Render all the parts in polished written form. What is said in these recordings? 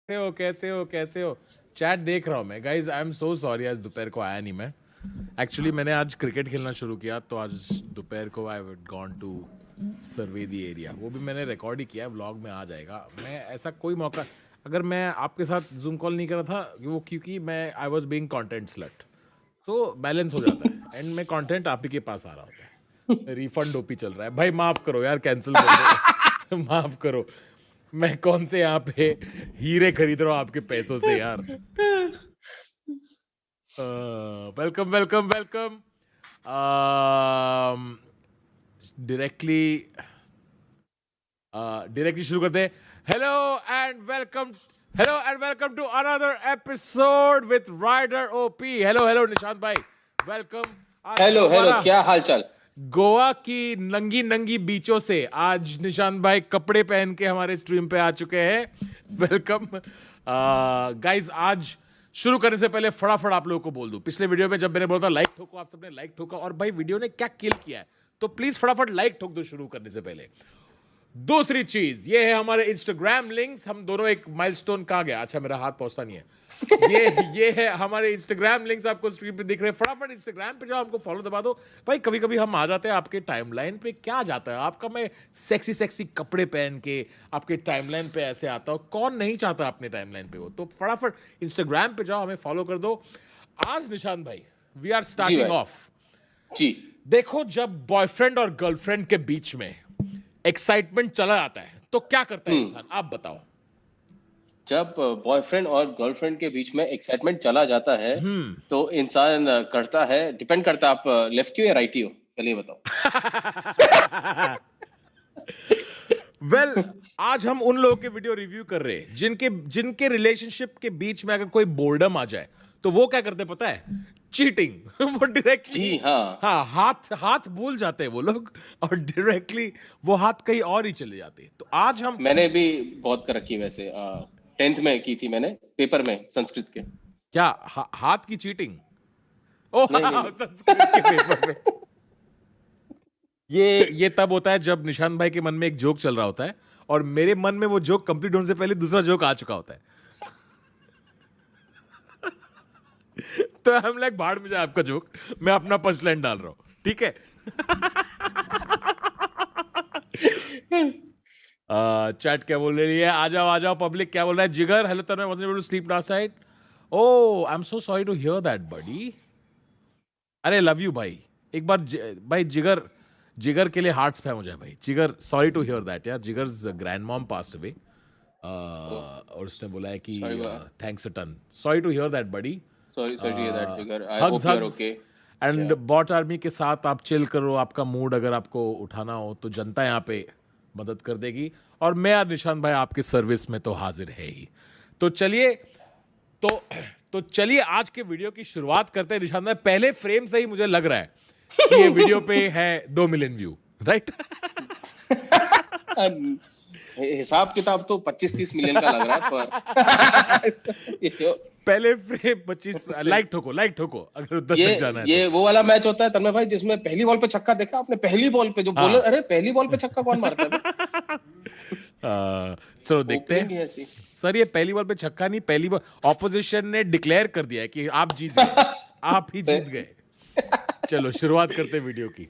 कैसे हो? चैट देख रहा हूँ मैं। Guys I am so sorry, आज दोपहर को आया नहीं मैं। एक्चुअली मैंने आज क्रिकेट खेलना शुरू किया, तो आज दोपहर को I have gone to survey the area. वो भी मैंने रिकॉर्ड ही किया, व्लॉग में आ जाएगा। मैं ऐसा कोई मौका, अगर मैं आपके साथ जूम कॉल नहीं कर रहा था वो क्योंकि मैं I was being content slut, तो बैलेंस हो जाता है एंड में कंटेंट आप ही के पास आ रहा होता है। रिफंड ओपी चल रहा है भाई, माफ करो यार, कैंसिल कर दो। माफ करो, मैं कौन से यहाँ पे हीरे खरीद रहा हूँ आपके पैसों से यार। Welcome welcome welcome. Directly directly शुरू करते हैं। Hello and welcome to another episode with rider OP. Hello Nishant भाई, वेलकम। हेलो क्या हाल चाल? गोवा की नंगी नंगी बीचों से आज निशांत भाई कपड़े पहन के हमारे स्ट्रीम पे आ चुके हैं। Welcome guys. आज शुरू करने से पहले फटाफट आप लोगों को बोल दूं, पिछले वीडियो में जब मैंने बोला था लाइक ठोको, आप सबने लाइक ठोका, और भाई वीडियो ने क्या किल किया है, तो प्लीज फटाफट लाइक ठोक दो शुरू करने से पहले। दूसरी चीज ये है हमारे इंस्टाग्राम लिंक्स। हम दोनों एक माइलस्टोन कहाँ गया, अच्छा मेरा हाथ पहुंचता नहीं है। ये है हमारे इंस्टाग्राम लिंक्स, आपको स्क्रीन पे दिख रहे हैं। फटाफट इंस्टाग्राम पे जाओ, हमको फॉलो दबा दो भाई। कभी कभी हम आ जाते हैं आपके टाइमलाइन पे, क्या जाता है आपका, मैं सेक्सी सेक्सी कपड़े पहन के आपके टाइमलाइन पे ऐसे आता हूँ। कौन नहीं चाहता अपने टाइमलाइन पे हो, तो फटाफट इंस्टाग्राम पे जाओ, हमें फॉलो कर दो। आज निशांत भाई वी आर स्टार्टिंग ऑफ जी। देखो, जब बॉयफ्रेंड और गर्लफ्रेंड के बीच में एक्साइटमेंट चला जाता है तो क्या करता है इंसान, आप बताओ। जब बॉयफ्रेंड और गर्लफ्रेंड के बीच में एक्साइटमेंट चला जाता है तो इंसान करता है, डिपेंड करता है आप लेफ्टी हो या राइटी हो, चलिए बताओ। वेल आज हम उन लोगों के वीडियो रिव्यू कर रहे हैं जिनके रिलेशनशिप के बीच में अगर कोई बोर्डम आ जाए तो वो क्या करते पता है, चीटिंग। वो डायरेक्टली, जी हाँ। हाथ भूल जाते हैं वो लोग, और डायरेक्टली वो हाथ कहीं और ही चले जाते हैं। तो आज हम, मैंने भी बहुत कर रखी वैसे, 10th में की थी मैंने, पेपर में संस्कृत के। क्या हाथ की चीटिंग? ओ नहीं। संस्कृत के पेपर में। ये तब होता है जब निशांत भाई के मन में एक जोक चल रहा होता है और मेरे मन में वो जोक कंप्लीट होने से पहले दूसरा जोक आ चुका होता है। तो हम लाइक भाड़ में जाए आपका जोक, मैं अपना पंच लाइन डाल रहा हूं, ठीक है। चैट क्या बोल रही है, आ जाओ पब्लिक क्या बोल रहा है। Jigar, hello Tanmay, wasn't able to sleep last night. Oh I am so sorry to hear that buddy. अरे लव यू भाई, एक बार भाई जिगर के लिए हार्ट्स पे मुझे भाई। जिगर सॉरी टू हियर दैट यार, Jigar's grand mom passed away, और उसने बोला है कि thanks a ton, sorry to hear that buddy. Sorry to hear that Jigar, I hope you are okay. And bot army के साथ आप चिल करो, आपका मूड अगर आपको उठाना हो तो जनता यहाँ पे मदद कर देगी, और मैं यार निशांत भाई आपके सर्विस में तो हाजिर है ही। तो चलिए तो चलिए आज के वीडियो की शुरुआत करते हैं। निशांत भाई, पहले फ्रेम से ही मुझे लग रहा है कि ये वीडियो पे है 2 मिलियन व्यू, राइट? हिसाब किताब तो 25-30 मिलियन का लग रहा है, पर पहले फ्रेम 25 लाइक ठोको अगर उधर तक जाना है। ये वो वाला मैच होता है तन्मय भाई जिसमें पहली बॉल पे छक्का देखा आपने, पहली बॉल पे जो बॉलर, अरे पहली बॉल पे छक्का कौन मारता है? चलो देखते हैं सर। ये पहली बॉल पे छक्का नहीं, पहली बॉल ऑपोजिशन ने डिक्लेयर कर दिया है कि आप जीत गए, आप ही जीत गए। चलो शुरुआत करते हैं वीडियो की।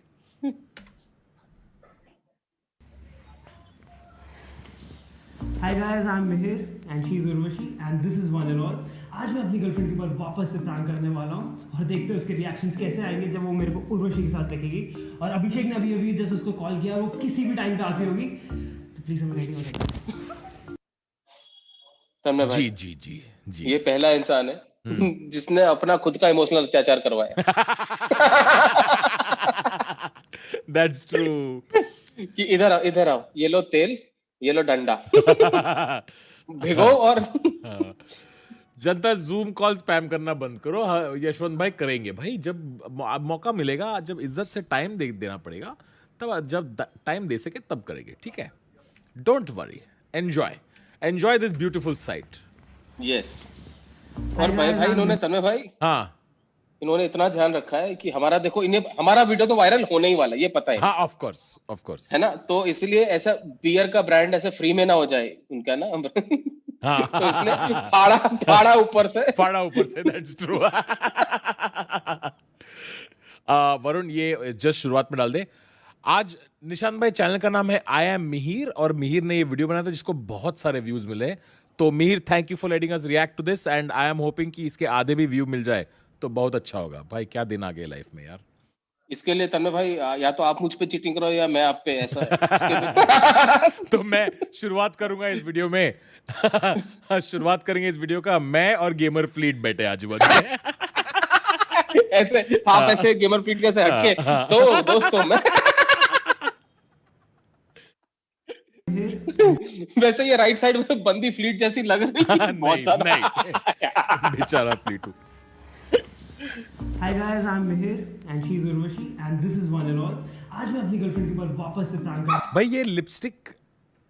Hi guys, I'm Mihir and she's Urvashi and this is One and All। आज मैं अपनी गर्लफ्रेंड के ऊपर वापस से प्रैंक करने वाला हूँ और देखते हैं उसके रिएक्शंस कैसे आएंगे जब वो मेरे को उर्वशी के साथ देखेगी। और अभिषेक ने अभी जस्ट उसको कॉल किया, वो किसी भी टाइम पे आती होगी, तो प्लीज हमें रेडी हो जाइए। तन्मय भाई, जी ये पहला इंसान है जिसने अपना खुद का इमोशनल अत्याचार करवाया। That's true। कि इधर आओ, ये लो तेल, ये लो डंडा, भिगो और जनता जूम कॉल स्पैम करना बंद करो। यशवंत भाई करेंगे भाई, जब मौका मिलेगा, जब इज्जत से टाइम देना पड़ेगा, तब जब टाइम दे सके तब करेंगे, ठीक है? Don't worry, enjoy this beautiful sight. Yes. और भाई इन्होंने, तन्मय भाई, हाँ इन्होंने इतना ध्यान रखा है कि हमारा, देखो, इन्हें हमारा वीडियो तो वायरल होने ही वाला है, ये पता है। हाँ ऑफ कोर्स है ना, तो इसलिए ऐसा बियर का ब्रांड ऐसे फ्री में ना हो जाए उनका ना। तो इसलिए फाड़ा फाड़ा ऊपर से। फाड़ा ऊपर से, दैट्स ट्रू। वरुण, ये जस्ट शुरुआत में डाल दे। आज निशांत भाई चैनल का नाम है आई एम मिहिर, और मिहिर ने ये वीडियो बनाया था जिसको बहुत सारे व्यूज मिले। तो Mihir, thank you for letting us react to this, and I am hoping कि इसके आधे भी व्यू मिल जाए तो बहुत अच्छा होगा। भाई क्या दिन आ गए लाइफ में यार। इसके लिए तन्मय भाई या तो आप मुझ पे चीटिंग करो या मैं आप पे, ऐसा इसके लिए। तो मैं शुरुआत करूंगा इस वीडियो में। शुरुआत करेंगे इस वीडियो का, मैं और गेमर फ्लीट बैठे आजू बाजू में। ऐसे आप ऐसे गेमर फीट कैसे हटके तो दोस्तों मैं वैसे ये राइट साइड में बंदी फ्लीट जैसी लग रही है बहुत नहीं ज्यादा। नहीं, बेचारा fleet. Hi guys, I'm Mihir and she's Urvashi and this is One and All. आज मैं अपनी गर्लफ्रेंड के ऊपर वापस से प्रैंक कर भाई ये लिपस्टिक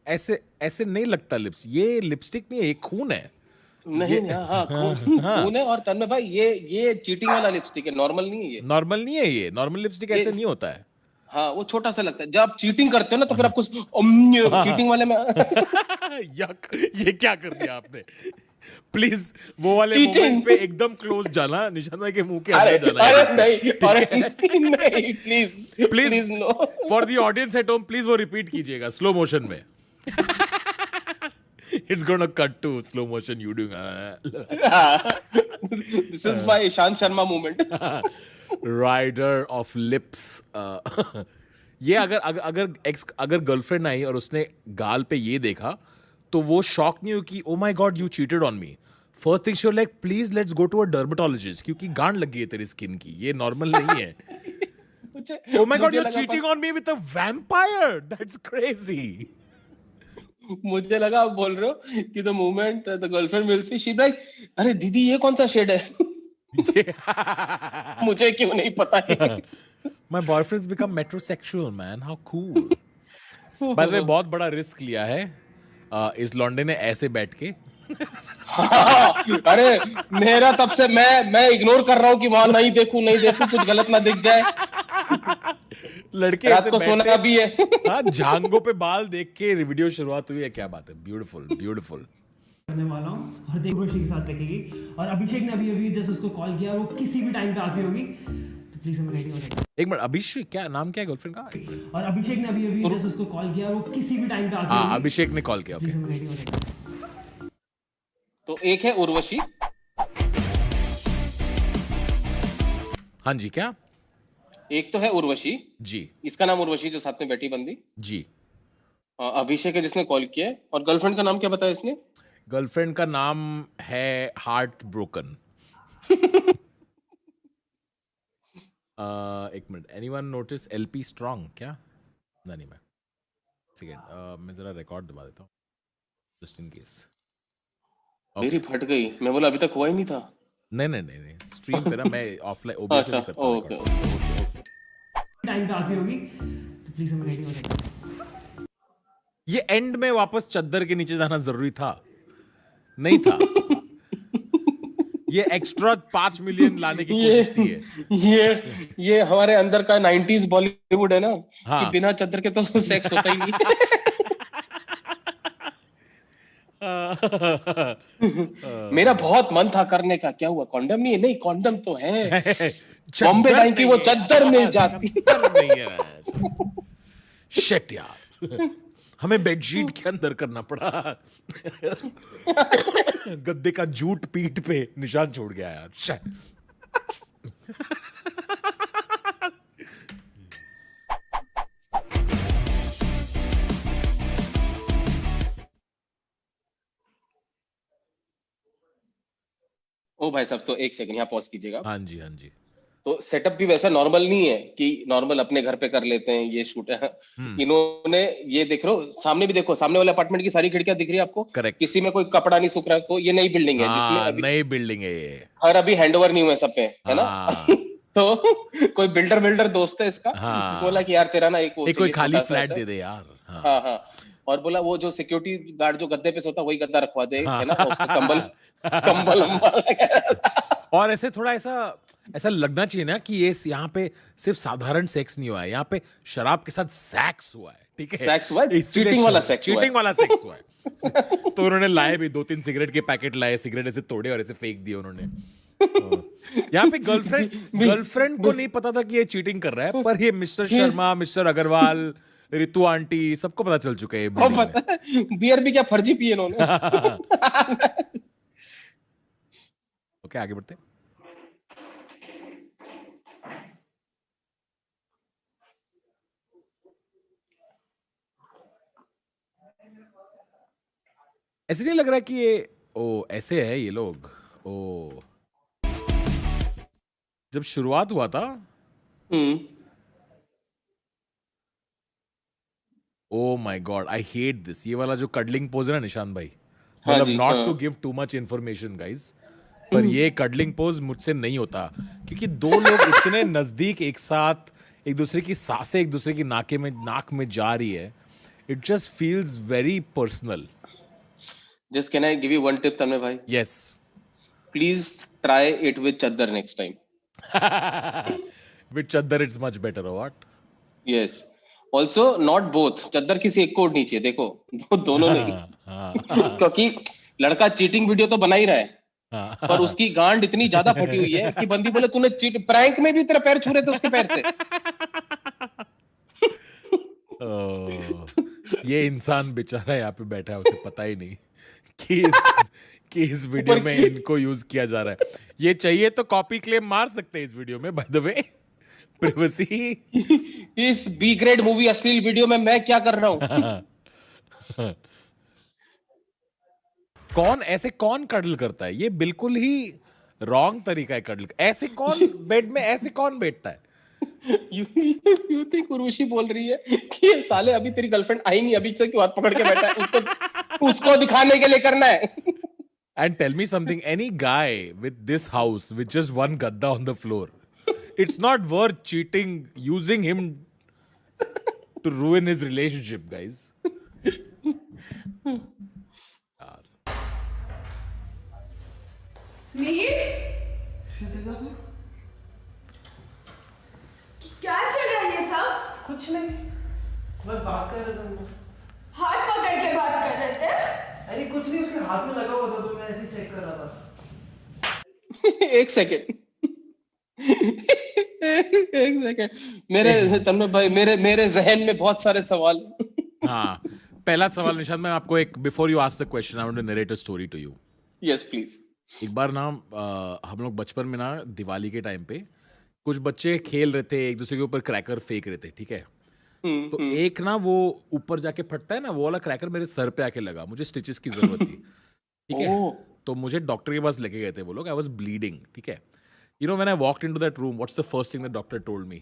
ऐसे ऐसे नहीं लगता लिप्स, ये लिपस्टिक नहीं है, ये खून है। नहीं हाँ खून है। और तन्मय भाई ये चीटिंग वाला लिपस्टिक है, नॉर्मल नहीं है ये। नॉर्मल नहीं है ये, नॉर्मल लिपस्टिक ऐसे नहीं होता है। हाँ वो छोटा सा लगता है। जब आप चीटिंग करते हो ना तो फिर आपको चीटिंग वाले में यक, ये क्या कर दिया आपने। प्लीज वो वाले Cheating. मोमेंट पे एकदम क्लोज जाना, निशांत भाई के मुंह के अरे अंदर जाना। अरे नहीं please please no. For the audience at home, please वो रिपीट कीजिएगा स्लो मोशन में। It's gonna cut to slow motion you doing. This is my Ishant Sharma movement. Rider of lips. ये अगर गर्लफ्रेंड आई और उसने गाल पे ये देखा तो वो शॉक नहीं हो कि oh my god you cheated on me. First thing she like please let's go to a dermatologist, क्योंकि गांड लग गई है तेरी स्किन की, ये नॉर्मल नहीं है। Oh my god you are cheating on me with a vampire, that's crazy. मुझे लगा आप बोल रहे हो कि the moment the girlfriend will see she like अरे दीदी ये कौन सा शेड है। मुझे क्यों नहीं पता है। My boyfriend's become metrosexual, man. How cool. By the way, बहुत बड़ा रिस्क लिया है इस लौंडे ने ऐसे बैठ के। अरे मेरा तब से मैं इग्नोर कर रहा हूँ कि वहां नहीं देखूं कुछ गलत ना दिख जाए। लड़के रात ऐसे को सोना बैठे, भी है। हाँ, झांगों पे बाल देख के वीडियो शुरुआत हुई है। क्या बात है, ब्यूटीफुल ब्यूटीफुल। करने वाला हूँ और देख उर्वशी के साथ देखेगी। और अभिषेक ने अभी जस्ट उसको कॉल किया, वो किसी भी टाइम पे आती होगी, तो प्लीज हमें रेडी हो जाए। एक मिनट, अभिषेक क्या नाम, क्या है गर्लफ्रेंड का? एक मिनट। और अभिषेक ने अभी जस्ट उसको कॉल किया, वो किसी भी टाइम पे आती हाँ, होगी, अभिषेक ने कॉल किया। प्लीज ओके, हमें रेडी हो जाए। तो एक है उर्वशी। हाँ जी, क्या? एक तो है उर्वशी जी इसका नाम उर्वशी जो साथ में बैठी बंदी। जी। अभिषेक है जिसने कॉल किया है। और गर्लफ्रेंड का नाम क्या बताया इसने? गर्लफ्रेंड का नाम है हार्ट ब्रोकन। एक minute, anyone notice LP strong क्या? नहीं मैं सेकेंड, मैं जरा रिकॉर्ड दबा देता हूँ जस्ट इन केस। मेरी फट गई, मैं बोला अभी तक हुआ ही नहीं था। नहीं, स्ट्रीम पे ना मैं ऑफलाइन ओबीएस में अच्छा करता हूँ ओके record। टाइम पे आती होगी, तो प्लीज हमें रेडी हो जाए। ये एंड में वापस चद्दर के नीचे जाना जरूरी था? नहीं था। ये एक्स्ट्रा 5 मिलियन लाने की कोशिश थी है। ये हमारे अंदर का 90s बॉलीवुड है ना। हाँ। कि बिना चद्दर के तो सेक्स होता ही नहीं। मेरा बहुत मन था करने का, क्या हुआ? कॉन्डम नहीं है? नहीं कॉन्डम तो है। बॉम्बे चद्दर डाइन की वो नहीं है। चद्दर मिल जाती। चद्दर नहीं है। शिट यार, हमें बेडशीट के अंदर करना पड़ा। गद्दे का जूट पीठ पे निशान छोड़ गया यार। शिट। ओ भाई साहब, तो एक सेकंड यहाँ पॉज कीजिएगा। हाँ जी हाँ जी। तो सेटअप भी वैसा नॉर्मल नहीं है कि नॉर्मल अपने घर पे कर लेते हैं ये शूट है। इन्होंने ये देख रहे हो, सामने भी देखो, सामने वाले अपार्टमेंट की सारी खिड़कियां दिख रही है आपको। करेक्ट। किसी में कोई कपड़ा नहीं सूख रहा है। ये नई बिल्डिंग है जिसमें हाँ, अभी नई बिल्डिंग है ये। घर अभी हैंडओवर नहीं हुए सब पे, है ना। हाँ। तो कोई बिल्डर दोस्त है इसका। हाँ। इसको बोला कि यार तेरा ना एक कोई खाली फ्लैट दे दे यार। हाँ हाँ। और बोला वो जो सिक्योरिटी गार्ड जो गद्दे पे सोता वही गद्दा रखवा दे, हाँ। है ना। उसको कंबल कंबल और ऐसे थोड़ा ऐसा ऐसा लगना चाहिए ना कि ये यहाँ पे सिर्फ साधारण सेक्स नहीं हुआ है, यहाँ पे शराब के साथ सेक्स हुआ है, ठीक है, सेक्स हुआ है, चीटिंग वाला सेक्स हुआ है। चीटिंग वाला सेक्स हुआ है। तो उन्होंने लाए भी 2-3 सिगरेट के पैकेट लाए, सिगरेट ऐसे तोड़े और ऐसे फेंक दिए उन्होंने। यहाँ पे गर्लफ्रेंड को नहीं पता था कि ये चीटिंग कर रहा है, पर ये mister Sharma, mister Agarwal, Ritu aunty, सबको पता चल चुका है ये building में। पता है बियर भी क्या फर्जी पिए इन्होंने। ओके, आगे बढ़ते हैं। ऐसे नहीं लग रहा कि ये ऐसे है ये लोग। जब शुरुआत हुआ था, ओ my God, I hate this, ये वाला जो कडलिंग पोज है ना निशान भाई, हाँ मतलब जी, नॉट हाँ। To give too much information guys, पर ये कडलिंग पोज मुझसे नहीं होता, क्योंकि दो लोग इतने नजदीक एक साथ, एक दूसरे की सांसें एक दूसरे की नाक में जा रही है, it just feels very personal. Just can I give you one tip Tanmay भाई? Yes. Please try it with चद्दर नेक्स्ट टाइम। विद चद्दर इट्स मच बेटर, और what? Yes, also not both, चद्दर किसी एक को उड़नी चाहिए, देखो दोनों नहीं। क्योंकि लड़का चीटिंग वीडियो तो बना ही रहा है, पर उसकी गांड इतनी ज्यादा फटी हुई है कि बंदी बोले तूने चीट, प्रैंक में भी तेरा पैर छू रहे थे उसके पैर से। ये इंसान बेचारा यहाँ पे बैठा है, उसे पता ही नहीं कि इस वीडियो में इनको यूज किया जा रहा है। ये चाहिए तो कॉपी क्लेम मार सकते हैं इस वीडियो में, बाय द वे, प्राइवेसी। इस बी ग्रेड मूवी अश्लील वीडियो में मैं क्या कर रहा हूँ? कौन कडल करता है? ये बिल्कुल ही रॉन्ग तरीका है कडल। ऐसे कौन बेड में ऐसे कौन बैठता है? यू थिंक उर्वशी बोल रही है कि ये साले अभी तेरी गर्लफ्रेंड आई नहीं, अभी से क्यों हाथ पकड़ के बैठा है? उसको दिखाने के लिए करना है। And tell me something, any guy with this house with just one gadda on the floor, it's not worth cheating, using him to ruin his relationship, guys. Mir, क्या चल रहा है ये सब? कुछ नहीं, बस बात कर रहे थे हम लोग। हाथ पकड़ के बात कर रहे थे? अरे कुछ नहीं, उसके हाथ में लगा हुआ था तो मैं ऐसे ही चेक कर रहा था। एक सेकेंड, एक सेकेंड, मेरे तन्मय भाई, मेरे जहन में बहुत सारे सवाल। हाँ, पहला सवाल निशान, मैं आपको एक, before you ask the question, I want to narrate a story to you. Yes please. एक बार ना हम लोग बचपन में ना दिवाली के टाइम पे कुछ बच्चे खेल रहे थे, एक दूसरे के ऊपर क्रैकर फेंक रहे थे, ठीक है। तो एक ना वो ऊपर जाके फटता है ना, वो वाला क्रैकर मेरे सर पे आके लगा, मुझे स्टिचेस की जरूरत थी, ठीक है। तो मुझे डॉक्टर के पास लेके गए थे वो लोग, आई वाज ब्लीडिंग, ठीक है। You know when I walked into that room, what's the first thing the doctor told me?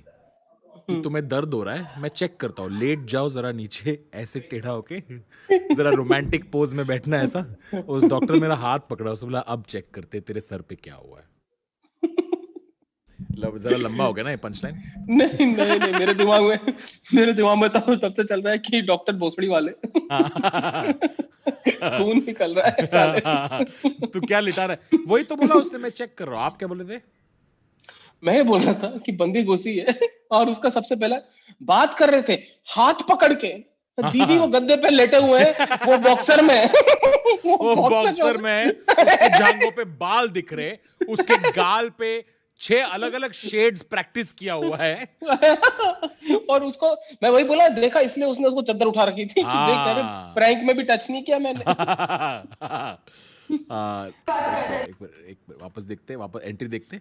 कि तुम्हें दर्द हो रहा है, मैं चेक करता हूँ, लेट जाओ जरा नीचे, ऐसे टेढ़ा होके, जरा रोमांटिक पोज में बैठना है ऐसा। उस डॉक्टर मेरा हाथ पकड़ा, उसने बोला अब चेक करते तेरे सर पे क्या हुआ है। जरा लंबा हो गया ना ये पंचलाइन। नहीं नहीं नहीं, मेरे दिमाग में तो तब से चल रहा है कि डॉक्टर भोसड़ी वाले खून निकल रहा है साले। तू क्या लिटा रहा है? वही तो बोला उसने, मैं चेक कर रहा हूँ। आप क्या बोले थे? मैं ये बोल रहा था कि बंदी घुसी है और उसका सबसे पहला बात कर रहे थे हाथ पकड़ के, दीदी वो गद्दे पे लेटे हुए हैं, वो बॉक्सर में वो बॉक्सर में, उसके जांघों पे बाल दिख रहे, उसके गाल पे 6 अलग अलग शेड्स प्रैक्टिस किया हुआ है। और उसको मैं वही बोला, देखा इसलिए उसने उसको चद्दर उठा रखी थी। प्रैंक में भी टच नहीं किया मैंने। एक बार वापस देखते, वापस एंट्री देखते।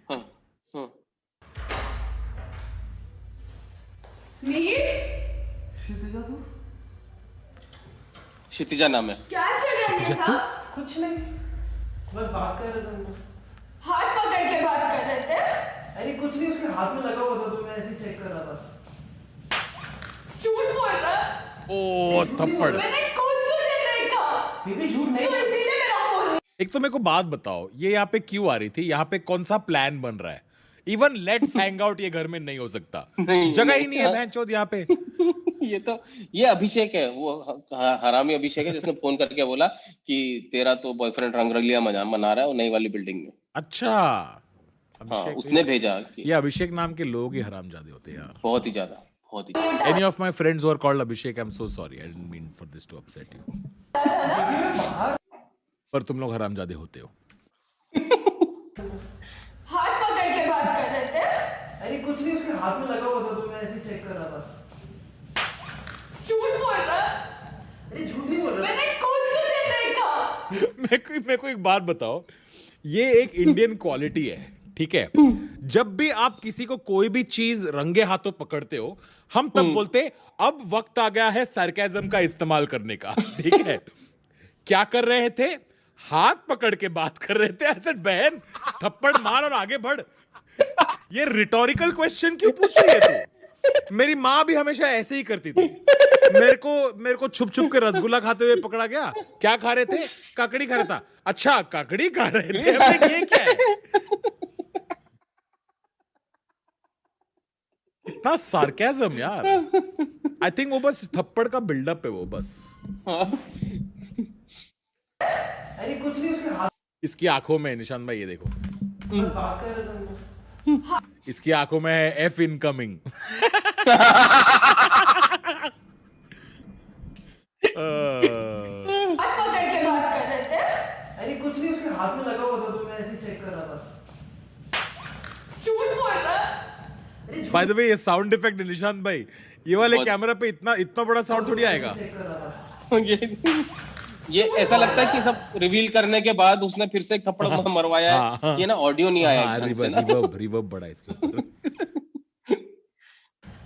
मीर, क्षितिजा नाम है। क्या चल रहा है ये सब? कुछ नहीं, बस बात कर रहे थे हम लोग। हाथ पकड़ के बात कर रहे थे? अरे कुछ नहीं, उसके हाथ में लगा हुआ था तो मैं ऐसे ही चेक कर रहा था। झूठ बोल रहा है? ओ थप्पड़। मैंने खुद तुझे देखा। बेबी झूठ नहीं। तू इसीलिए मेरा फोन। एक तो मेरे को बात बताओ, ये यहाँ पे क्यों आ रही थी? यहाँ पे कौन सा प्लान बन रहा है? इवन लेट्स हैंग आउट ये घर में नहीं हो सकता, जगह ही नहीं है बहनचोद यहाँ पे। ये अभिषेक है, वो हरामी अभिषेक है जिसने फोन करके बोला कि तेरा तो बॉयफ्रेंड रंगरलिया मना रहा है वो नई वाली बिल्डिंग में। अच्छा, हाँ उसने भेजा कि ये अभिषेक नाम के लोग ही हरामजादे होते हैं यार. बहुत ही ज्यादा, बहुत ही ज्यादा। Any of my friends who are called Abhishek, I'm so sorry. I didn't mean for this to upset you. पर तुम लोग हरामजादे होते हो. हाथ पकड़ के बात कर रहे थे। अरे कुछ नहीं, उसके हाथ में लगा हुआ था तो मैं ऐसे चेक कर रहा था. झूठ बोल रहा है। अरे झूठ नहीं बोल रहा. मैंने खुद तुझे देखा। मेरे को एक बात बताओ. ये एक इंडियन क्वालिटी है, ठीक है. जब भी आप किसी को कोई भी चीज रंगे हाथों पकड़ते हो, हम तब बोलते अब वक्त आ गया है सरकाज़म का इस्तेमाल करने का. ठीक है. क्या कर रहे थे? हाथ पकड़ के बात कर रहे थे. ऐसे बहन थप्पड़ मार और आगे बढ़. ये रिटोरिकल क्वेश्चन क्यों पूछ रही है तू? मेरी माँ भी हमेशा ऐसे ही करती थी. मेरे को छुप छुप के रसगुल्ला खाते हुए पकड़ा गया. क्या खा रहे थे? काकड़ी खा रहा था. अच्छा काकड़ी खा रहे थे. हमने ये क्या है? इतना सार्केज़म यार. आई थिंक वो बस थप्पड़ का बिल्डअप है वो बस. अरे कुछ नहीं, उसके हाथ इसकी आंखों में निशान भाई ये देखो. बस बात कर रहे थे. इसकी आंखों में है एफ इनकमिंग. हाथ पकड़ के बात कर रहे थे। अरे कुछ नहीं, उसके हाथ में लगा हुआ था तो मैं ऐसे चेक कर रहा था. झूठ बोल रहा है। अरे झूठ बाय द वे ये साउंड इफेक्ट निशांत भाई, ये वाले बहुत- कैमरा पे इतना बड़ा साउंड थोड़ी आएगा. चेक कर रहा था. ये ऐसा लगता है कि सब रिवील करने के बाद उसने फिर से एक थप्पड़ मरवाया हाँ, हाँ. है. ये ना ऑडियो नहीं आया हाँ, ढंग से ना. रिवर्ब बड़ा है इसके ऊपर.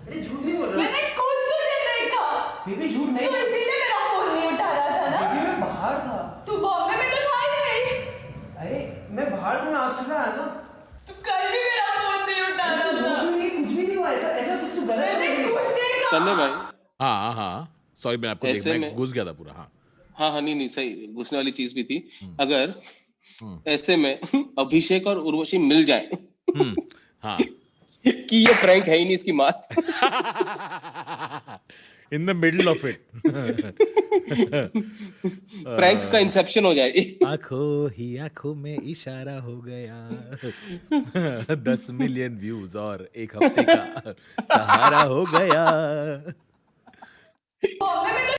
अरे झूठ नहीं बोल रहा. मैंने खुद तुझे देखा। बेबी झूठ नहीं. तू इसीलिए मेरा फोन नहीं उठा रहा था ना। बेबी मैं बाहर था. तू बॉम्बे में तो था ही नहीं। अरे मैं बाहर था, मैं आज सुबह आया ना. तू कल भी मेरा फोन नहीं उठा रहा था। कुछ भी नहीं हुआ. ऐसा ऐसा तू गलत मैंने समझ रही है. खुद देखा। तन्ने भाई, हाँ सॉरी मैं आपको ऐसे मैं में- घुस गया था पूरा. हाँ हाँ नहीं सही घुसने वाली चीज भी थी. अगर ऐसे में अभिषेक और उर्वशी मिल जाए हाँ. कि ये प्रैंक है ही नहीं इसकी माँ. In the middle of it. Prank का इंसेप्शन हो जाए. आंखों में इशारा हो गया. 10 मिलियन व्यूज और एक हफ्ते का सहारा हो गया. बॉम्बे में तो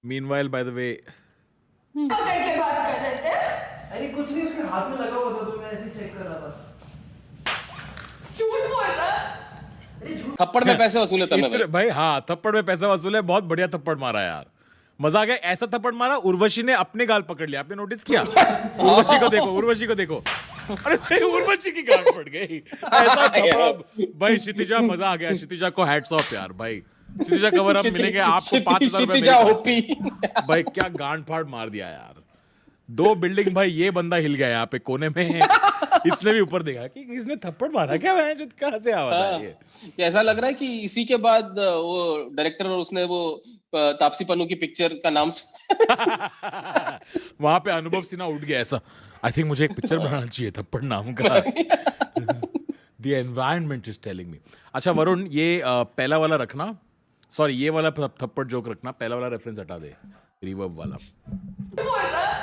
मीनवाइल बाय द वे पकड़ के बात कर रहे थे। अरे कुछ नहीं, उसके हाथ में लगा हुआ था तो मैं ऐसे चेक कर रहा था. झूठ बोल रहा है। अरे झूठ. थप्पड़ में पैसे वसूले तन्ने भाई. भाई हाँ थप्पड़ में पैसा वसूल है. बहुत बढ़िया थप्पड़ मारा यार. मजा आ गया. ऐसा थप्पड़ मारा उर्वशी ने अपने गाल पकड़ लिया. आपने नोटिस किया? उर्वशी को देखो. अरे भाई उर्वशी की गाल पड़ गई. ऐसा थप्पड़ भाई. क्षितिजा मजा आ गया. क्षितिजा को हैट्स ऑफ यार भाई. क्षितिजा कवर अप मिलेंगे आपको 5,000 रुपए क्षितिजा मेरी तरफ ओपी. से. भाई क्या गांड फाड़ मार दिया यार. 2 बिल्डिंग भाई. ये बंदा हिल गया यहाँ पे कोने में. इसने भी ऊपर देखा कि इसने थप्पड़ मारा क्या है. कहाँ से आवाज आई है. ये ऐसा लग रहा है कि इसी के बाद वो डायरेक्टर और उसने वो तापसी पन्नू की पिक्चर का नाम वहां पे अनुभव सिन्हा उठ गया ऐसा. आई थिंक मुझे एक पिक्चर बनाना चाहिए थप्पड़ नाम का. The environment is telling me. अच्छा वरुण ये पहला वाला रखना. सॉरी ये वाला थप्पड़ जोक रखना. पहला वाला रेफरेंस हटा दे. रिवर्ब वाला. बोल रहा है।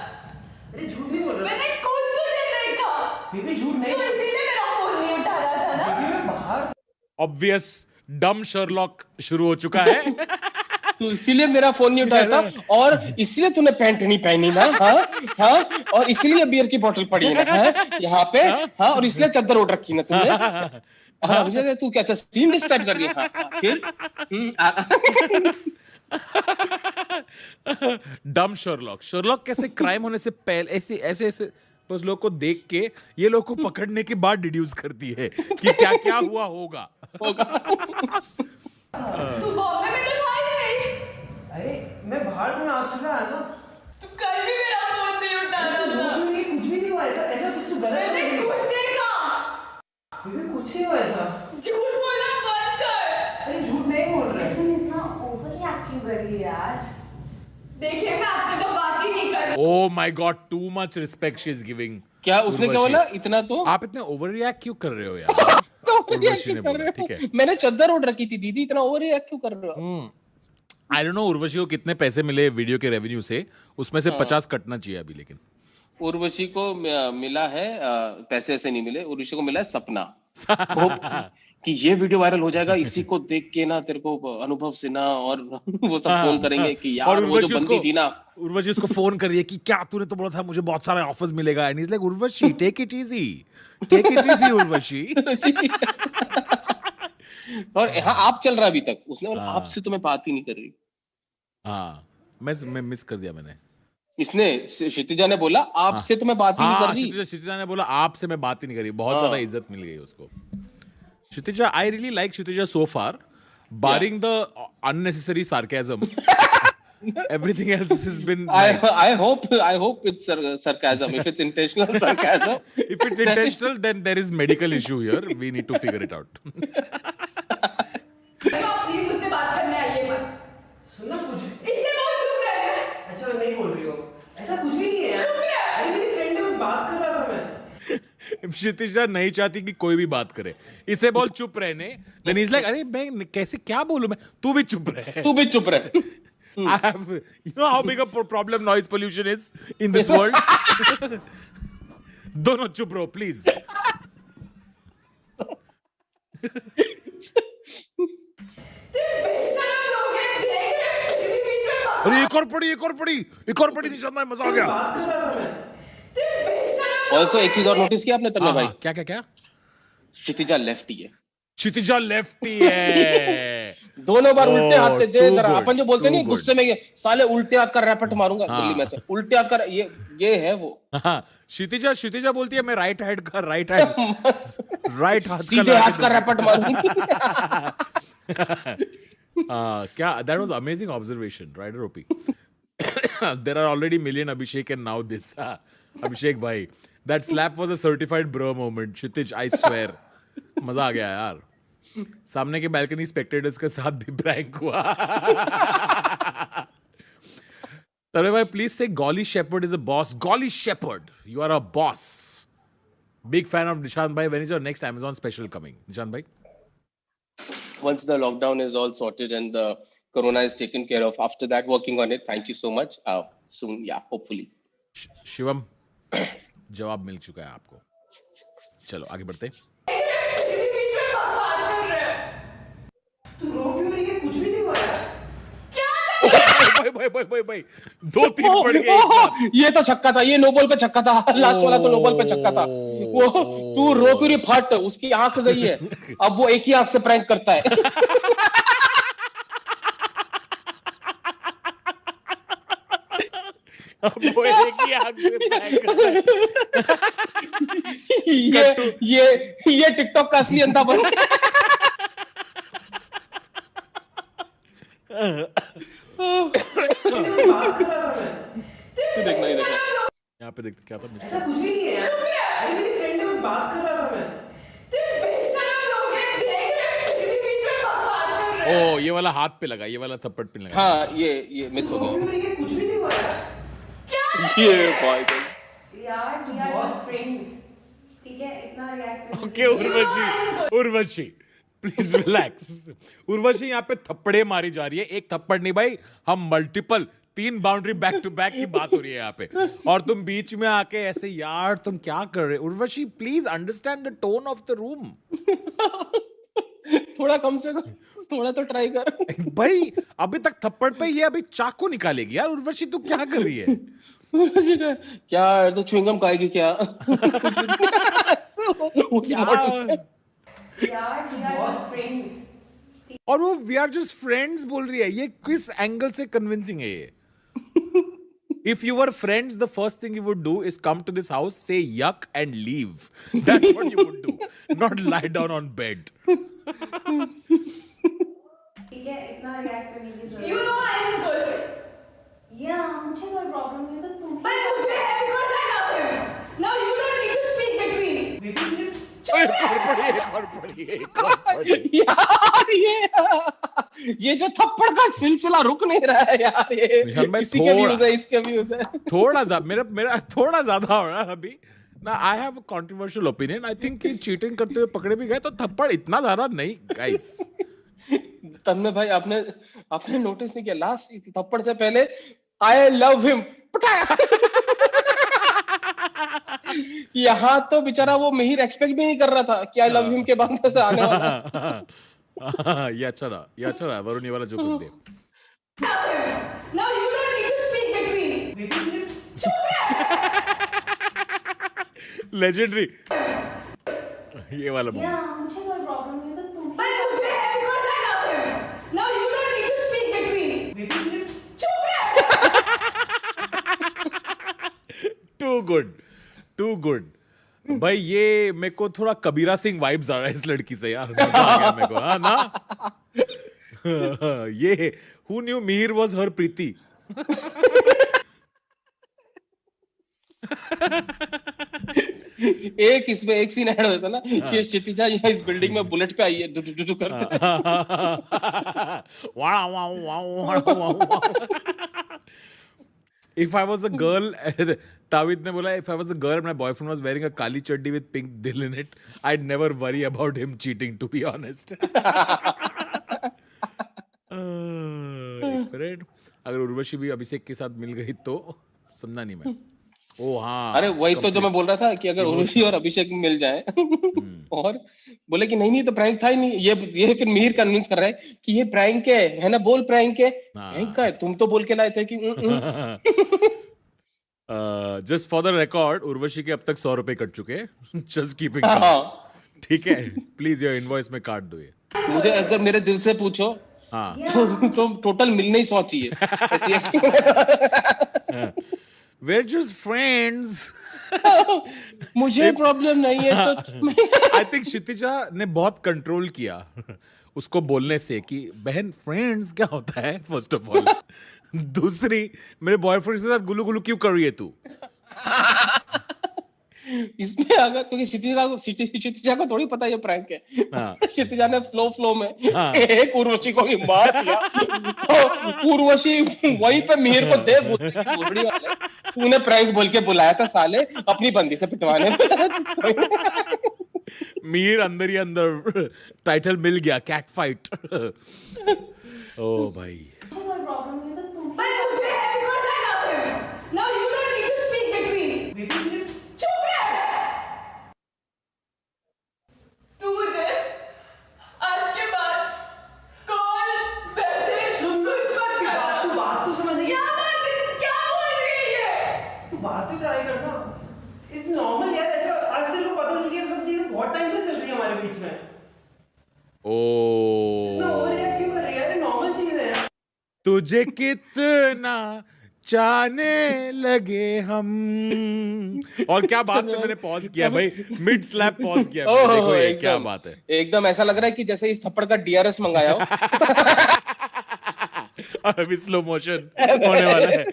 अरे झूठ नहीं बोल रहा. मैंने खुद तुझे देखा। बेबी झूठ नहीं. तू इसीलिए मेरा फोन नहीं उठा रहा था ना। बेबी मैं बाहर था. ऑब्वियस डम शर्लॉक शुरू हो चुका है. तो इसीलिए मेरा फोन नहीं उठाया था और इसीलिए तूने पैंट नहीं पहनी ना. हाँ और इसीलिए बियर की बोतल पड़ी है ना यहाँ पे. हाँ और इसलिए चादर उठ रखी ना तुमने. और अभिषेक तू क्या अच्छा सीन डिस्क्राइब कर रही है. हाँ, फिर डम शर्लॉक कैसे क्राइम होने से पहले ऐसे बस लोग को देख के ये लोग को पकड़ने के बाद डिड्यूस करती है कि क्या क्या हुआ होगा. तू बॉम्बे में तो था ही नहीं। अरे मैं बाहर था, मैं आज सुबह आया ना. तू कल भी मेरा फोन नहीं उठा रहा था। कुछ भी नहीं हुआ. ऐसा ऐसा तू गलत समझ मैंने रही है. खुद देखा। बेबी कुछ नहीं हुआ ऐसा. झूठ बोलना बंद कर। अरे झूठ नहीं बोल रहा. लेकिन इतना ओवर रिएक्ट क्यों कर रही है यार? देखिए मैं आपसे तो बात ही नहीं कर रही। Oh my God, too much respect she is giving. क्या उसने क्या बोला इतना तो. आप इतने ओवर रिएक्ट क्यों कर रहे हो यार. उर्वशी ने बोला ठीक है. मैंने चादर उठ रखी थी दीदी. इतना ओवर रिएक्ट क्यों कर रहे हो. आई डोंट नो उर्वशी को कितने पैसे मिले वीडियो के रेवेन्यू से. उसमें से 50 कटना चाहिए अभी. लेकिन उर्वशी को मिला है पैसे ऐसे नहीं मिले, उर्वशी को मिला है सपना। होप कि ये वीडियो वायरल हो जाएगा, इसी को देख के ना तेरे को अनुभव सिन्हा और वो सब फोन करेंगे कि यार वो जो बंदी थी ना, उर्वशी उसको फोन कर रही है कि क्या तूने तो बोला था मुझे बहुत सारे ऑफर्स मिलेगा, and he is like Urvashi take it easy Urvashi. और हाँ आप चल रहा अभी तक, उसने बोला आपसे तो मैं बात ही नहीं कर रही। हाँ मैं मिस कर दिया मैंने। इसने क्षितिजा ने बोला आपसे तो मैं बात ही नहीं कर रही। क्षितिजा ने बोला आपसे मैं बात ही नहीं कर रही, बहुत ज्यादा इज्जत मिल गई उसको। Kshitija, I really like Kshitija so far, barring the unnecessary sarcasm. Everything else has been nice. I hope it's sarcasm. If it's intentional sarcasm. If it's intentional, then there is medical issue here. We need to figure it out. Please मुझसे बात करने आइए मत। सुनना कुछ। इससे बहुत चुप रहे हैं। अच्छा मैं नहीं बोल रही हूँ, ऐसा कुछ भी नहीं है यार। अरे मेरी फ्रेंड है, बस बात कर रहा था मैं। क्षितिजा नहीं चाहती कि कोई भी बात करे, इसे बोल चुप रहने। Then he's like, अरे मैं कैसे क्या बोलूं मैं, तू भी चुप रहे। I have, you know how big a problem noise pollution is in this world. दोनों चुप रहो प्लीज। अरे एक और पड़ी निशान भाई, मजा आ गया। बात कर रहा था मैं। ऑल्सो एक चीज और नोटिस किया आपने तन्मय भाई? क्या? क्षितिजा लेफ्टी है। क्षितिजा लेफ्टी है। दोनों बार उल्टे हाथ से दे too जरा। good, अपन जो बोलते too नहीं गुस्से में, ये साले उल्टे हाथ का रैपट मारूंगा हाँ। दिल्ली में से, उल्टे हाथ का ये है वो। क्षितिजा बोलती है मैं राइट हाथ का सीधे हाथ का रैपट मारूंगी। क्या that was amazing observation, right Ropi? There are already million Abhishek and now this. Abhishek bhai, that slap was a certified bro moment. Kshitij, I swear. मजा आ गया यार। सामने के बैल्कनी स्पेक्टेटर्स के साथ भी प्रैंक हुआ। तन्मय भाई, please say Golly Shepherd is a boss. Golly Shepherd, you are a boss. Big fan of Nishant bhai. When is your next Amazon special coming, Nishant bhai? Once the lockdown is all sorted and the corona is taken care of, after that working on it. Thank you so much. Soon, yeah, hopefully. Shivam, जवाब मिल चुका है आपको। चलो आगे बढ़ते। तू रो क्यों रही है? कुछ भी नहीं हुआ यार। भाई 2-3 पड़ गए एक साथ। ये तो छक्का था, ये नो बॉल पे छक्का था। लास्ट वाला तो नो बॉल पे छक्का था। वो तू रो क्यों रही? फट, उसकी आंख गई है, अब वो एक ही आंख से प्रैंक करता है। अब वो एक ही आंख से प्रैंक करता है। ये टिकटॉक का असली अंधा बन गया। देखना ही देखना। यहाँ पे देखते क्या था मिस। ऐसा कुछ भी नहीं है यार। अरे मेरी फ्रेंड है, बस बात कर रहा था मैं। ओ ये वाला हाथ पे लगा, ये वाला थप्पड़ पे लगा। हाँ ये मिस हो गया। कुछ भी नहीं हुआ यार। ये भाई यार we are just friends, ठीक है? इतना react okay Urvashi please relax. Urvashi यहाँ पे थप्पड़े मारी जा रही है, एक थप्पड़ नहीं भाई, हम multiple 3 boundary back to back की बात हो रही है यहाँ पे, और तुम बीच में आके ऐसे यार तुम क्या कर रहे हो? Urvashi please understand the tone of the room. थोड़ा कम से कम थोड़ा तो ट्राई कर भाई। अभी तक थप्पड़ पे ये अभी चाकू निकालेगी यार। उर्वशी तू क्या कर रही है? क्या तो च्युइंगम खाएगी क्या? यार we are just friends. और वो वी आर जस्ट फ्रेंड्स बोल रही है, ये किस एंगल से कन्विंसिंग है ये? If you were friends, the first thing you would do is come to this house, say yuck and leave. That's what you would do, not lie down on bed. ठीक है? इतना react करने की जरूरत You know I am his girlfriend. या मुझे कोई problem नहीं, तो तुम But मुझे है because I love him. Now you don't need to speak between. एक और पढ़िए। यार ये जो थप्पड़ का सिलसिला रुक नहीं रहा है यार। ये निशान भाई किसी के व्यूज है, इसके व्यूज है। थोड़ा मेरा थोड़ा ज्यादा हो रहा है अभी ना। I have a controversial opinion. I think कि चीटिंग करते हुए पकड़े भी गए तो थप्पड़ इतना ज्यादा नहीं गाइस। तन्मय भाई आपने नोटिस नहीं किया, लास्ट थप्पड़ से पहले आई लव हिम यहाँ तो बेचारा वो मिहिर एक्सपेक्ट भी नहीं कर रहा था कि आई लव हिम के बाद ऐसे आने वाला। ये अच्छा रहा वरुण, ये वाला joke they. Now you don't need to speak between. Legendary, ये वाला moment। या मुझे कोई प्रॉब्लम नहीं है, तो तुम But मुझे है because I love him. Now you don't need to speak between. चुप रह। टू गुड भाई, ये मेरे को थोड़ा कबीरा सिंह वाइब्स आ रहा है इस लड़की से यार, मजा आ गया मेरे को, हाँ ना। ये who knew Mihir was her Preeti. एक इसमें एक सीन ऐड होता ना कि क्षितिजा यहाँ इस बिल्डिंग में बुलेट पे आई है, डू करते। If I was a girl, ताविद ने बोला, if I was a girl, my boyfriend was wearing a काली चड्डी with pink dill in it, I'd never worry about him cheating, to be honest. एक minute, अगर उर्वशी भी अभिषेक के साथ मिल गई तो समझा नहीं मैं। ओ हाँ, अरे वही तो जो मैं बोल रहा था कि अगर उर्वशी और अभिषेक मिल जाए और बोले कि नहीं तो प्रैंक था ही नहीं, ये फिर मिहिर कन्विंस कर रहा है कि ये प्रैंक है ना, बोल प्रैंक है। प्रैंक का है, तुम तो बोल के लाए थे कि just for the record, Urvashi के अब तक 100 रुपए कट चुके हैं। जस्ट कीपिंग, ठीक है, प्लीज योर इनवॉइस में काट दो ये। मुझे अगर मेरे दिल से पूछो हाँ तो टोटल मिलने ही 100 चाहिए ऐसी एक्टिंग। We're just friends. मुझे प्रॉब्लम नहीं है तो आई थिंक क्षितिजा ने बहुत कंट्रोल किया उसको बोलने से कि बहन फ्रेंड्स क्या होता है, फर्स्ट ऑफ ऑल। दूसरी, मेरे बॉयफ्रेंड के साथ गुलू गुलू क्यों कर रही है तू? इसमें अगर क्योंकि क्षितिजा को थोड़ी पता ये प्रैंक है, क्षितिजा ने फ्लो में एक उर्वशी को भी मार दिया, तो उर्वशी वहीं पे मिहिर को दे बुढ़ी वाले, तूने प्रैंक बोल के बुलाया था साले अपनी बंदी से पिटवाने। मिहिर अंदर ही अंदर टाइटल मिल गया, कैट फाइट। ओ भाई, कोई प्रॉब्लम नहीं है, तो तुम But मुझे है because I love him. Now you don't need to speak between. चुप रह। तू मुझे आज के बाद कॉल मैसेज कुछ मत करना। तू बात तो समझ नहीं। क्या बात है? क्या बोल रही है ये? तू बात तो ट्राई करना। इट्स नॉर्मल यार, ऐसा आज तेरे को पता चल गया, सब चीजें बहुत टाइम से चल रही है हमारे बीच में। ना ओवररिएक्ट क्यों कर रही है यार, नॉर्मल चीज है यार। तुझे कितना चाहने लगे हम। और क्या बात है, मैंने पॉज किया भाई, मिड स्लैप पॉज किया मैंने, देखो ये क्या बात है। एकदम ऐसा लग रहा है कि जैसे इस थप्पड़ का डीआरएस मंगाया हो। और अभी स्लो मोशन होने वाला है।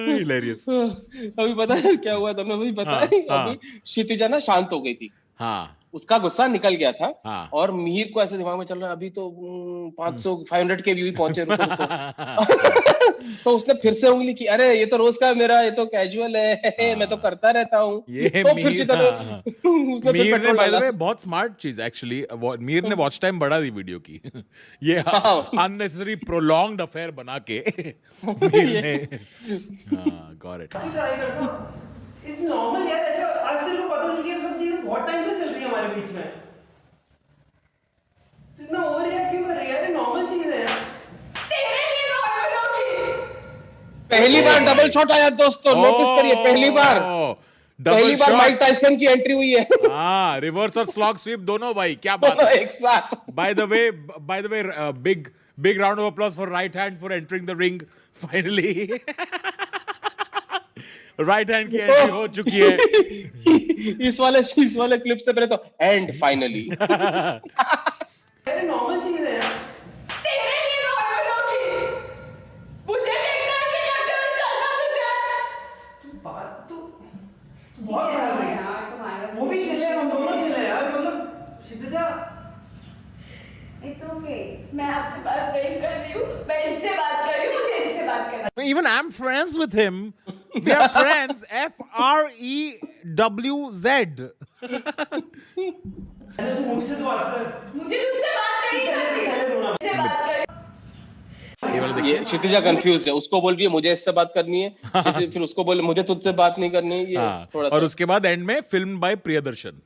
हिलेरियस। अभी पता है क्या हुआ, तुमने अभी बताया। अभी क्षितिजा ना शांत हो गई थी, हाँ उसका गुस्सा निकल गया था। हाँ। और मिहिर को ऐसे दिमाग में चल रहा है अभी तो 500 के व्यू ही पहुंचे, रुको। तो उसने फिर से उंगली की, अरे ये तो रोज का मेरा, ये तो कैजुअल है, मैं तो करता रहता हूँ। तो फिर मिहिर ने बाय द वे बहुत स्मार्ट चीज एक्चुअली, मिहिर ने वॉच टाइम बढ़ा दी वीडियो की। ये अननेसेसरी प्रोलॉन्ग्ड अफेयर बना के मिहिर ने, हाँ गॉट इट। ट्राई करना। इट्स नॉर्मल यार, ऐसा आज तेरे को पता चल गया, सब चीजें बहुत टाइम से चल रही है हमारे बीच में। तू इतना ओवररिएक्ट क्यों कर रही है यार, नॉर्मल चीज है यार। तेरे लिए नॉर्मल होगी। पहली बार डबल शॉट आया दोस्तों, नोटिस करिए, पहली बार माइक टाइसन की एंट्री हुई है। हाँ, रिवर्स और स्लॉग स्वीप दोनों भाई, क्या बात है। एक साथ। By the way, big round of applause for right hand for entering the ring finally. Right hand की एंट्री हो चुकी है। इस वाले क्लिप से पहले तो एंड फाइनली। अरे नॉर्मल चीज है यार। तेरे लिए नॉर्मल होगी। मुझे इग्नोर नहीं करते हुए चलना तुझे। बात तो बहुत खराब है यार तुम्हारा। वो भी चले, हम दोनों चले यार, मतलब क्षितिजा। It's okay. मैं आपसे बात नहीं कर रही हूँ, मैं इनसे बात कर रही हूँ, मुझे इनसे बात करना। Even I'm friends with him. We are friends. FREWZ. ऐसे तू मुझसे तो बात कर। मुझे तुझसे बात नहीं करनी। मुझसे बात कर। ये वाला देखिए। ये क्षितिजा कंफ्यूज है, उसको बोल रही है मुझे इससे बात करनी है, फिर उसको बोले मुझे तुझसे बात नहीं करनी है, ये हाँ, थोड़ा और सा। उसके बाद एंड में फिल्म बाय प्रियदर्शन।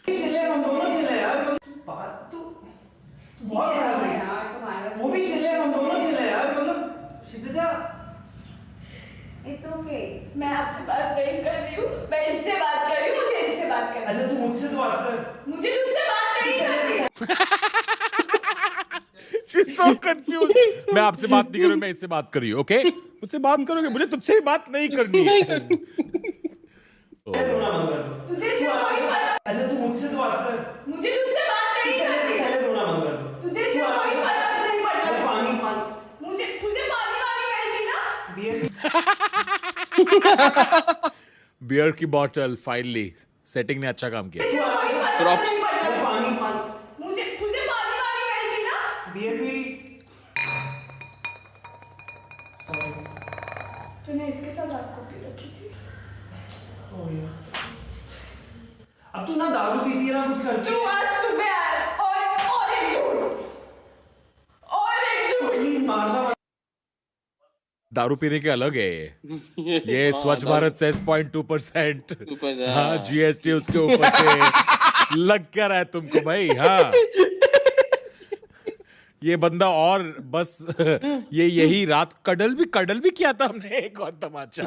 चले हम दोनों चले यार, बात तो बहुत खराब है यार तुम्हारा वो भी चले हम दोनों चले यार, मतलब क्षितिजा इट्स ओके। मैं आपसे बात नहीं कर रही हूँ, मैं इनसे बात कर रही हूँ, मुझे इनसे बात करनी अच्छा तू मुझसे तो बात कर, है। मुझे तुमसे बात नहीं करनी। She's so confused. मैं आपसे बात नहीं कर रही हूँ, मैं इससे बात कर रही हूँ। ओके, मुझसे बात करोगे, मुझे तुझसे भी बात नहीं करनी है। रोना बंद कर दो। तुझे इससे कोई फर्क, अच्छा तू मुझसे तो बात कर, मुझे तुमसे बात नहीं करनी। पहले रोना बंद कर दो। तुझे इससे कोई फर्क नहीं पड़ना। मैं पानी मुझे मुझे पानी वानी नहीं पीना। बियर बियर की बॉटल फाइनली सेटिंग ने अच्छा काम किया। कोई फर्क Props. नहीं पड़ना। पानी मुझे मुझे पानी वानी नहीं पीना। बियर भी तूने इसके साथ रात को पी रखी थी। अब तू ना दारू पीती है ना कुछ करती तू है, आज सुबह आया और एक झूठ, और एक झूठ। प्लीज मारना मत। दारू पीने के अलग है ये स्वच्छ भारत सेस 0.2%। हाँ, जीएसटी उसके ऊपर से लग क्या रहा है तुमको भाई? हाँ, ये बंदा और बस ये यही रात कडल भी किया था हमने, एक और तमाचा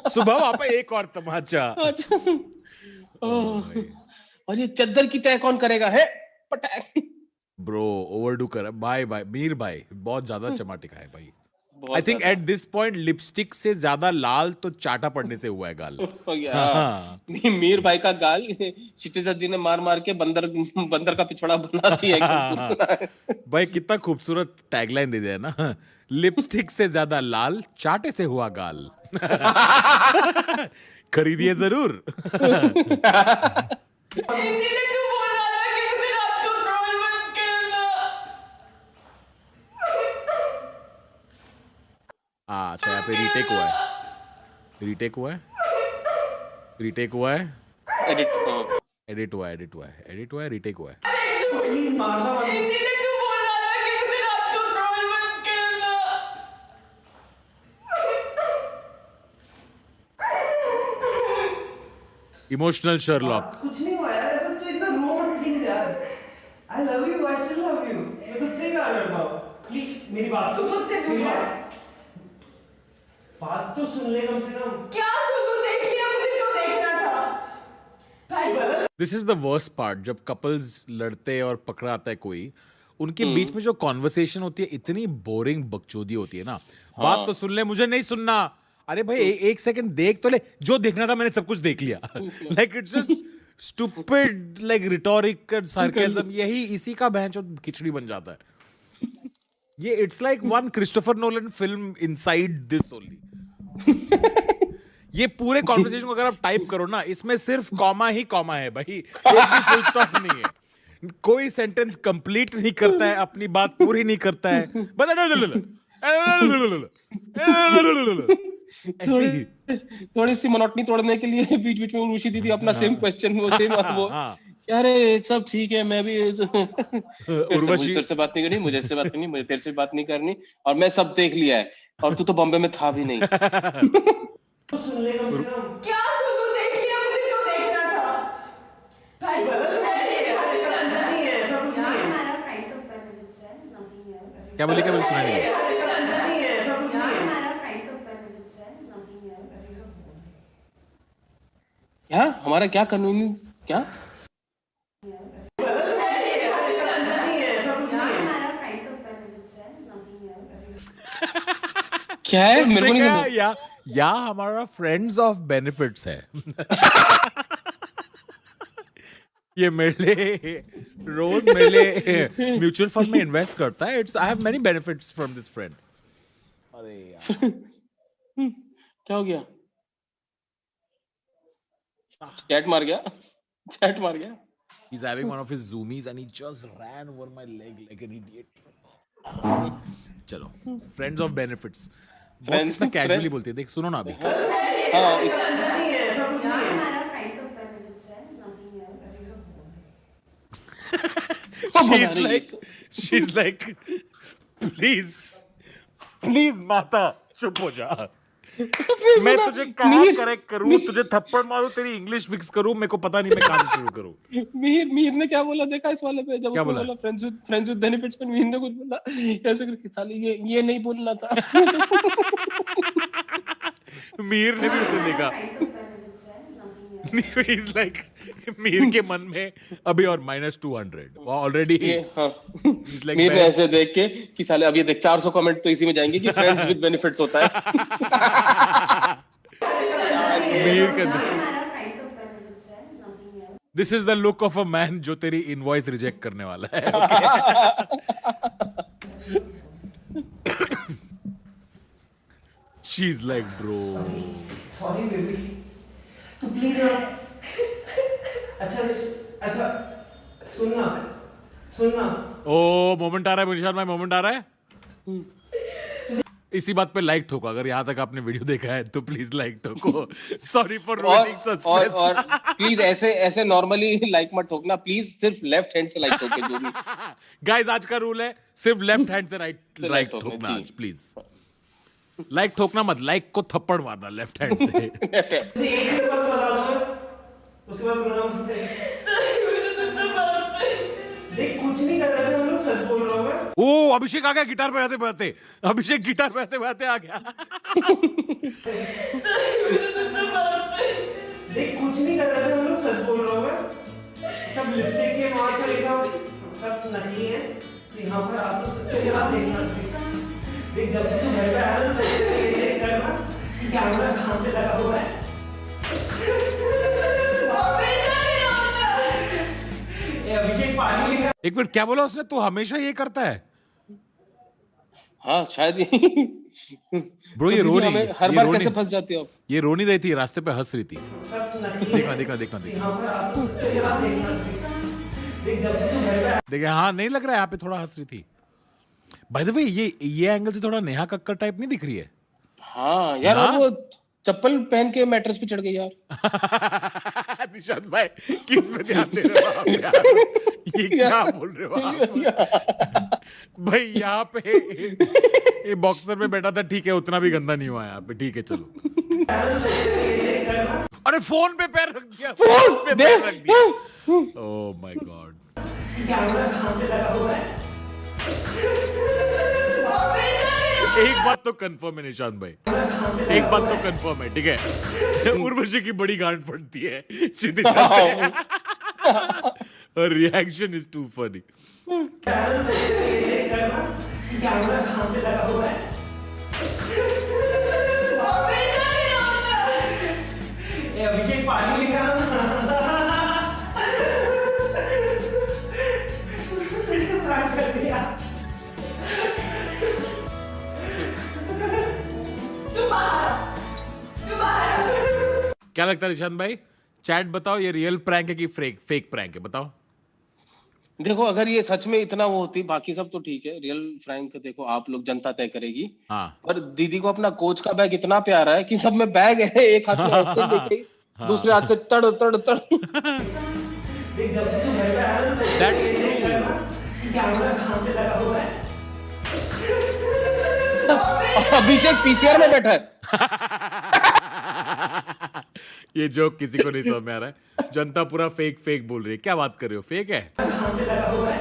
सुबह वहां पे एक और तमाचा। और ये चद्दर की तय कौन करेगा है? पटाक। ब्रो ओवरडू कर बाय बाय मीर भाई, बहुत ज्यादा चमाटिका है भाई। बहुत आई थिंक ज्यादा। एट दिस पॉइंट लिपस्टिक से ज्यादा लाल तो चाटा पड़ने से हुआ है गाल। हो गया। हाँ। मीर भाई का गाल क्षितिजा जी ने मार मार के बंदर का पिछड़ा बना दिया एकदम पूरा। भाई कितना खूबसूरत टैगलाइन दे दिया है ना, लिपस्टिक से ज्यादा लाल चाटे से हुआ गाल। खरीदिए जरूर। हिंदी में तू बोल रहा था कि मुझे रात को कॉल मत करना। अच्छा, यहाँ पे रीटेक हुआ है, रीटेक हुआ है, रीटेक हुआ है, एडिट। हाँ। एडिट हुआ है, एडिट हुआ है, एडिट हुआ है, रीटेक हुआ है। प्लीज मारना मत। हिंदी में तू बोल रहा था कि मुझे रात को कॉल मत करना। Emotional Sherlock. कुछ नहीं हुआ यार, ऐसा तू इतना रो मत प्लीज यार। I love you, I still love you, मैं तुझसे ही प्यार करता हूँ। प्लीज मेरी बात तू सुन, मुझसे दूर मेरी मत। बात तो सुन ले कम से कम। क्या तू देख लिया मुझे जो देखना था भाई। This is the worst part, जब कपल्स लड़ते हैं और पकड़ा आता है कोई, उनके बीच में जो कॉन्वर्सेशन होती है इतनी बोरिंग बकचोदी होती है ना। बात तो सुन ले, मुझे नहीं सुनना। अरे भाई एक सेकंड देख तो ले, जो देखना था मैंने सब कुछ देख लिया। Like it's just stupid, like rhetorical sarcasm, यही इसी का भैंचो खिचड़ी बन जाता है ये। It's like one Christopher Nolan film inside this only. ये पूरे कॉन्वर्सेशन को अगर आप टाइप करो ना, इसमें सिर्फ कॉमा ही कॉमा है भाई, एक भी फुल स्टॉप नहीं है, कोई सेंटेंस कंप्लीट नहीं करता है, अपनी बात पूरी नहीं करता है। थोड़ी सी मोनोटनी तोड़ने के लिए बीच बीच में उर्वशी दीदी अपना सेम क्वेश्चन वो सेम वो हाँ। अरे सब ठीक है, मैं भी उर्वशी तेरे से बात नहीं करनी, मुझे इससे बात करनी, मुझे तेरे से बात नहीं करनी, और मैं सब देख लिया है, और तू तो बॉम्बे में था भी नहीं। तो सुन ले कम से कम। क्या तू देख लिया मुझे जो देखना था भाई। गलत है यार, ऐसा कुछ नहीं है, ऐसा कुछ नहीं है। हमारा फ्रेंड्स ऑफ बेनिफिट्स है, नथिंग एल्स। क्या बोली सुना नहीं दिया। ऐसा कुछ नहीं है, ऐसा कुछ नहीं है। हमारा फ्रेंड्स ऑफ बेनिफिट्स है, नथिंग एल्स। क्या हमारा क्या कन्वीनियंस क्या? गलत है यार, ऐसा कुछ नहीं है, ऐसा कुछ नहीं है। हमारा फ्रेंड्स ऑफ बेनिफिट्स है, नथिंग एल्स। क्या है मेरे को नहीं क्या, समझ। या हमारा फ्रेंड्स ऑफ बेनिफिट्स है। ये मेरे लिए रोज मेरे लिए म्यूचुअल फंड में इन्वेस्ट करता है। It's I have many benefits from this friend. अरे यार क्या हो गया? चैट मार गया, चैट मार गया। he's having one of his zoomies and he just ran over my leg like an idiot. चलो फ्रेंड्स ऑफ बेनिफिट्स बहुत कितना कैजुअली बोलती है, देख सुनो ना अभी। हाँ इस कुछ नहीं है, ऐसा कुछ नहीं है। हमारा फ्रेंड्स ऑफ बेनिफिट्स है, nothing else. she's like she is like please please माता चुप हो जा। मैं तुझे कहाँ करेक्ट करूँ, तुझे थप्पड़ मारूं, तेरी इंग्लिश फिक्स करूं, मेरे को पता नहीं मैं कहाँ से शुरू करूं। मीर ने क्या बोला देखा इस वाले पे, जब क्या उसने बोला? बोला फ्रेंड्स विद बेनिफिट्स में मीर ने कुछ बोला ऐसे करके, साले ये नहीं बोलना था। मीर ने भी उसे देखा। Friends of benefits है, nothing else. He's like, Mir के मन में अभी और -200 ऑलरेडी। हाँ। like, मीर ने ऐसे देख के कि साले अब ये देख 400 कमेंट तो इसी में जाएंगे कि फ्रेंड्स विद बेनिफिट्स होता है। मीर का हमारा friends of benefits है, nothing else. This is the look of a man जो तेरी इनवॉइस रिजेक्ट करने वाला है। She is like bro, sorry baby, तू प्लीज यार। अच्छा सुनना। ओ मोमेंट आ रहा है निशान भाई, मोमेंट आ रहा है। इसी बात पे लाइक ठोको, अगर यहाँ तक आपने वीडियो देखा है तो प्लीज लाइक ठोको। Sorry for ruining suspense. और प्लीज ऐसे नॉर्मली लाइक मत ठोकना, प्लीज सिर्फ लेफ्ट हैंड से लाइक ठोके जो भी। गाइस आज का रूल है सिर्फ लेफ्ट हैंड से राइट like ठोकना ठोकना, आज प्लीज। लाइक ठोकना मत, लाइक को थप्पड़ मारना लेफ्ट हैंड से। एक से बस बता दो, उसके बाद प्रोनाउंस होते हैं। देख कुछ नहीं कर रहे थे हम लोग, सच बोल रहा हूँ मैं। ओ अभिषेक आ गया गिटार बजाते बजाते, अभिषेक गिटार बजाते बजाते आ गया। देख कुछ नहीं कर रहे थे हम लोग, सच बोल रहा हूँ मैं। सब लिपस्टिक के मार्क्स और ये सब नकली है। यहाँ पर आप तो सबके खिलाफ देखना। देख जब भी तू घर पे आया ना तो ये चेक करना कि कैमरा कहाँ पे लगा हुआ है। ये अभिषेक पानी लेकर। एक मिनट, क्या बोला उसने? तू हमेशा ये करता है? हाँ शायद ब्रो ये रो रही है, हर ये बार रो कैसे नहीं- फंस जाती हो आप? ये रो नहीं रही थी, रास्ते पे हंस रही थी। सब नकली है। देखना। यहाँ पर आप तो सबके खिलाफ देखना। देख जब भी तू घर पे आया देखिए हाँ नहीं लग रहा है, यहाँ पे थोड़ा हंस रही थी। बाय द वे ये एंगल से थोड़ा नेहा कक्कर टाइप नहीं दिख रही है? हाँ यार, ना? और वो चप्पल पहन के मैट्रेस पे चढ़ गई यार। निशांत भाई किस पे ध्यान दे रहे हो आप यार? ये क्या बोल रहे हो आप? भाई यहाँ पे ये बॉक्सर में बैठा था, ठीक है, उतना भी गंदा नहीं हुआ यहाँ पे, ठीक है चलो। अरे फोन पे पैर रख दिया, फोन पे पैर रख दिया। Oh my God. कैमरा कहाँ पे लगा हुआ है। एक बात तो कंफर्म है निशांत भाई, एक बात तो कंफर्म है, ठीक है, उर्वशी की बड़ी गांड फटती है क्षितिजा से। और reaction is to funny. Camera कहाँ पे लगा हुआ है। ये अभिषेक पानी लेकर फिर से prank कर दिया। क्या लगता है निशांत भाई? चैट बताओ, ये रियल प्रैंक है कि फेक प्रैंक है, बताओ। देखो अगर ये सच में इतना वो होती, बाकी सब तो ठीक है, रियल फ्रैंक देखो आप लोग जनता तय करेगी। हाँ पर दीदी को अपना कोच का बैग इतना प्यारा है कि सब में बैग है, एक हाथ में ऐसे लेके दूसरे हाथ से तड़ तड़ तड़। देख जब भी तू घर पे आया ना तो That's ये check करना कि कैमरा कहाँ पे लगा हुआ है। अभिषेक पीसीआर में बैठा है। ये जोक किसी को नहीं समझ में आ रहा है। जनता पूरा फेक बोल रही है, क्या बात कर रहे हो? फेक है? कहाँ पे लगा हुआ है।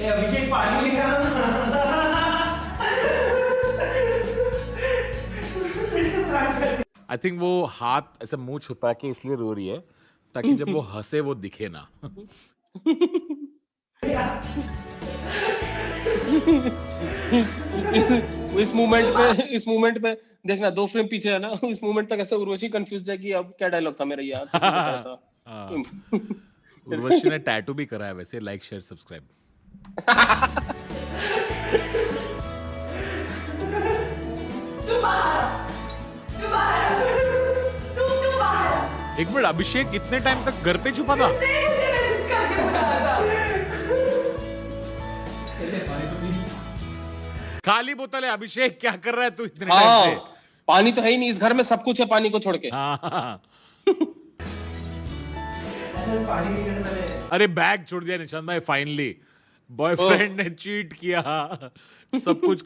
ये अभिषेक पानी लेकर फिर से prank कर दिया। आई थिंक वो हाथ ऐसे मुंह छुपा के इसलिए रो रही है ताकि जब वो हंसे वो दिखे ना। इस मोमेंट पे देखना, 2 फ्रेम पीछे है ना, इस मोमेंट तक ऐसे उर्वशी कंफ्यूज है कि अब क्या डायलॉग था मेरा यार। हाँ। उर्वशी ने टैटू भी करा है वैसे। Like share subscribe. एक मिनट, अभिषेक इतने टाइम तक घर पे छुपा था? खाली बोतल है अभिषेक, क्या कर रहा है तू इतने टाइम से? पानी तो है ही नहीं इस घर में, सब कुछ है पानी को छोड़ के। हाँ अच्छा पानी पीने से पहले अरे बैग छोड़ दिया निशांत भाई फाइनली। बॉयफ्रेंड ने चीट किया, सब कुछ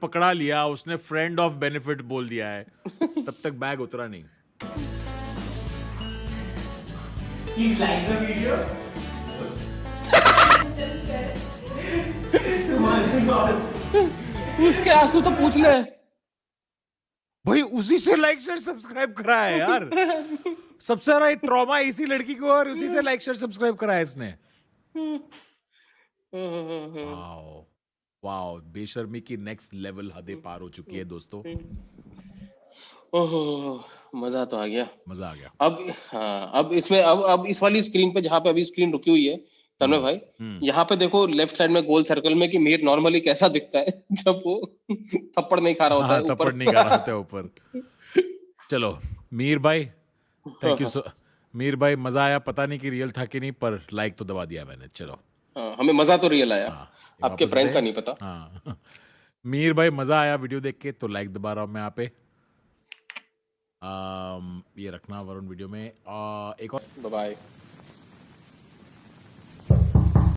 पकड़ा लिया, उसने फ्रेंड ऑफ बेनिफिट बोल दिया है, तब तक बैग उतरा नहीं। Please like the video. तुम्हारे God. उसके आंसू तो पूछ ले। भाई उसी से लाइक शेयर सब्सक्राइब करा है यार। सबसे ज्यादा ट्रॉमा इसी लड़की को, और उसी से लाइक शेयर सब्सक्राइब करा है इसने। वाओ वाओ, बेशर्मी की नेक्स्ट लेवल हदें पार हो चुकी है दोस्तों। ओहो, मजा तो आ गया। मजा आ गया। अब हाँ, अब इसमें अब इस वाली स्क्रीन पे जहाँ पे अभी स्क्रीन रुकी हुई है तन्मय भाई, यहाँ पे देखो लेफ्ट साइड में गोल सर्कल में कि मिहिर नॉर्मली कैसा दिखता है जब वो थप्पड़ नहीं खा रहा होता है थप्पड़ नहीं खा रहा होता है ऊपर। चलो मिहिर भाई, थैंक यू सो। मिहिर भाई मजा आया, पता नहीं कि रियल था कि नहीं, पर लाइक तो दबा दिया मैंने। चलो हाँ, हमें मजा तो रियल आया, आपके वापस प्रैंक का गए। नहीं पता। हाँ मिहिर भाई मजा आया वीडियो देख के, तो लाइक दबा रहा हूँ मैं यहाँ पे। ये रखना वरुण वीडियो में। एक और बाय।